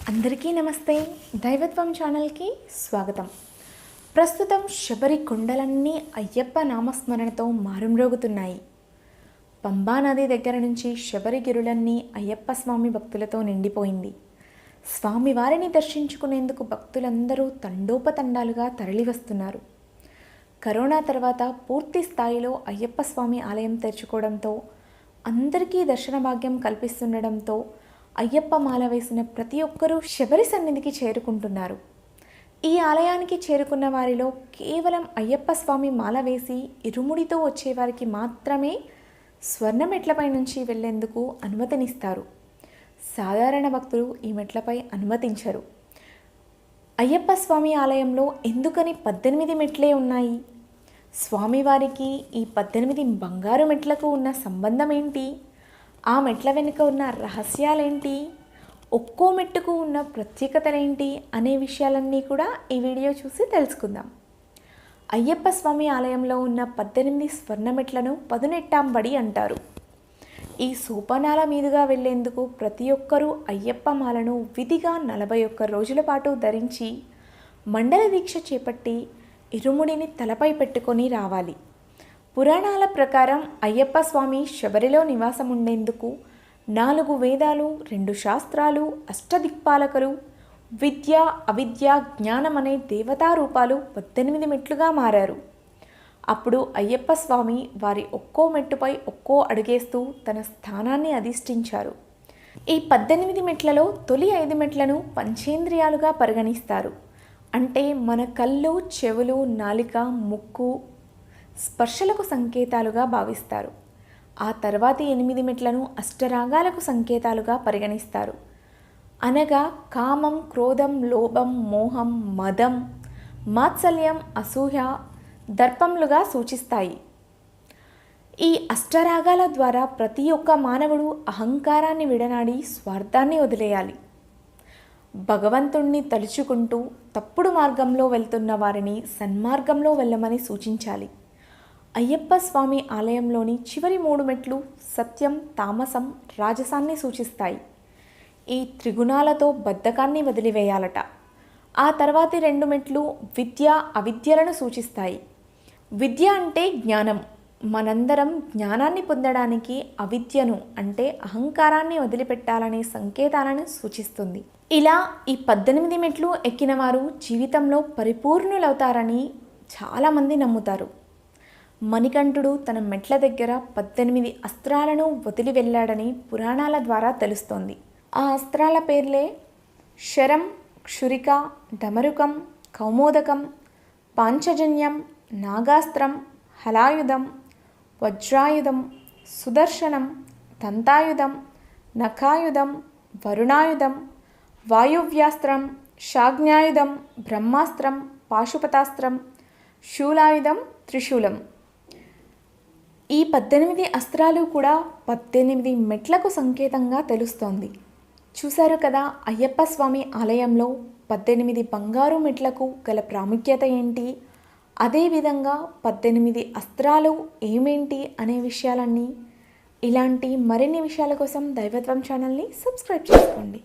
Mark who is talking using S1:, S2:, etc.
S1: అందరికీ నమస్తే. దైవత్వం ఛానల్కి స్వాగతం. ప్రస్తుతం శబరి కొండలన్నీ అయ్యప్ప నామస్మరణతో మారుమ్రోగుతున్నాయి. పంబా నది దగ్గర నుంచి శబరిగిరులన్నీ అయ్యప్ప స్వామి భక్తులతో నిండిపోయింది. స్వామివారిని దర్శించుకునేందుకు భక్తులందరూ తండోపతండాలుగా తరలివస్తున్నారు. కరోనా తర్వాత పూర్తి స్థాయిలో అయ్యప్ప స్వామి ఆలయం తెరుచుకోవడంతో అందరికీ దర్శన భాగ్యం కల్పిస్తుండడంతో అయ్యప్ప మాల వేసిన ప్రతి ఒక్కరూ శబరి సన్నిధికి చేరుకుంటున్నారు. ఈ ఆలయానికి చేరుకున్న వారిలో కేవలం అయ్యప్ప స్వామి మాల వేసి ఇరుముడితో వచ్చేవారికి మాత్రమే స్వర్ణ మెట్లపై నుంచి వెళ్లేందుకు అనుమతినిస్తారు. సాధారణ భక్తులు ఈ మెట్లపై అనుమతించరు. అయ్యప్ప స్వామి ఆలయంలో ఎందుకని 18 మెట్లే ఉన్నాయి? స్వామివారికి ఈ 18 బంగారు మెట్లకు ఉన్న సంబంధం ఏంటి? ఆ మెట్ల వెనుక ఉన్న రహస్యాలేంటి? ఒక్కో మెట్టుకు ఉన్న ప్రత్యేకతలేంటి అనే విషయాలన్నీ కూడా ఈ వీడియో చూసి తెలుసుకుందాం. అయ్యప్ప స్వామి ఆలయంలో ఉన్న 18 స్వర్ణ మెట్లను పదునెట్టాంబడి అంటారు. ఈ సోపానాల మీదుగా వెళ్లేందుకు ప్రతి ఒక్కరూ అయ్యప్ప మాలను విధిగా 41 రోజుల పాటు ధరించి మండల దీక్ష చేపట్టి ఇరుముడిని తలపై పెట్టుకొని రావాలి. పురాణాల ప్రకారం అయ్యప్ప స్వామి శబరిలో నివాసం ఉండేందుకు 4 వేదాలు, 2 శాస్త్రాలు, అష్టదిక్పాలకులు, విద్య, అవిద్య, జ్ఞానం అనే దేవతా రూపాలు 18 మెట్లుగా మారారు. అప్పుడు అయ్యప్ప స్వామి వారి ఒక్కో మెట్టుపై ఒక్కో అడుగేస్తూ తన స్థానాన్ని అధిష్ఠించారు. ఈ 18 మెట్లలో తొలి 5 మెట్లను పంచేంద్రియాలుగా పరిగణిస్తారు. అంటే మన కళ్ళు, చెవులు, నాలిక, ముక్కు, స్పర్శలకు సంకేతాలుగా భావిస్తారు. ఆ తర్వాతి 8 మెట్లను అష్టరాగాలకు సంకేతాలుగా పరిగణిస్తారు. అనగా కామం, క్రోధం, లోభం, మోహం, మదం, మాత్సల్యం, అసూయ, దర్పములుగా సూచిస్తాయి. ఈ అష్టరాగాల ద్వారా ప్రతి ఒక్క మానవుడు అహంకారాన్ని విడనాడి స్వార్థాన్ని వదిలేయాలి. భగవంతుణ్ణి తలుచుకుంటూ తప్పుడు మార్గంలో వెళ్తున్న వారిని సన్మార్గంలో వెళ్ళమని సూచించాలి. అయ్యప్ప స్వామి ఆలయంలోని చివరి 3 మెట్లు సత్యం, తామసం, రాజసాన్ని సూచిస్తాయి. ఈ త్రిగుణాలతో బద్ధకాన్ని వదిలివేయాలట. ఆ తర్వాతి 2 మెట్లు విద్య, అవిద్యలను సూచిస్తాయి. విద్య అంటే జ్ఞానం. మనందరం జ్ఞానాన్ని పొందడానికి అవిద్యను అంటే అహంకారాన్ని వదిలిపెట్టాలనే సంకేతాలను సూచిస్తుంది. ఇలా ఈ 18 మెట్లు ఎక్కిన వారు జీవితంలో పరిపూర్ణులవుతారని చాలామంది నమ్ముతారు. మణికంఠుడు తన మెట్ల దగ్గర 18 అస్త్రాలను వదిలి వెళ్ళాడని పురాణాల ద్వారా తెలుస్తోంది. ఆ అస్త్రాల పేర్లే శరం, క్షురిక, డమరుకం, కౌమోదకం, పాంచజన్యం, నాగాస్త్రం, హలాయుధం, వజ్రాయుధం, సుదర్శనం, దంతాయుధం, నఖాయుధం, వరుణాయుధం, వాయువ్యాస్త్రం, శాగ్ఞాయుధం, బ్రహ్మాస్త్రం, పాశుపతాస్త్రం, శూలాయుధం, త్రిశూలం. ఈ 18 అస్త్రాలు కూడా 18 మెట్లకు సంకేతంగా తెలుస్తోంది. చూశారు కదా అయ్యప్ప స్వామి ఆలయంలో 18 బంగారు మెట్లకు గల ప్రాముఖ్యత ఏంటి? అదేవిధంగా 18 అస్త్రాలు ఏమేంటి అనే విషయాలన్నీ. ఇలాంటి మరిన్ని విషయాల కోసం దైవత్వం ఛానల్ని సబ్స్క్రైబ్ చేసుకోండి.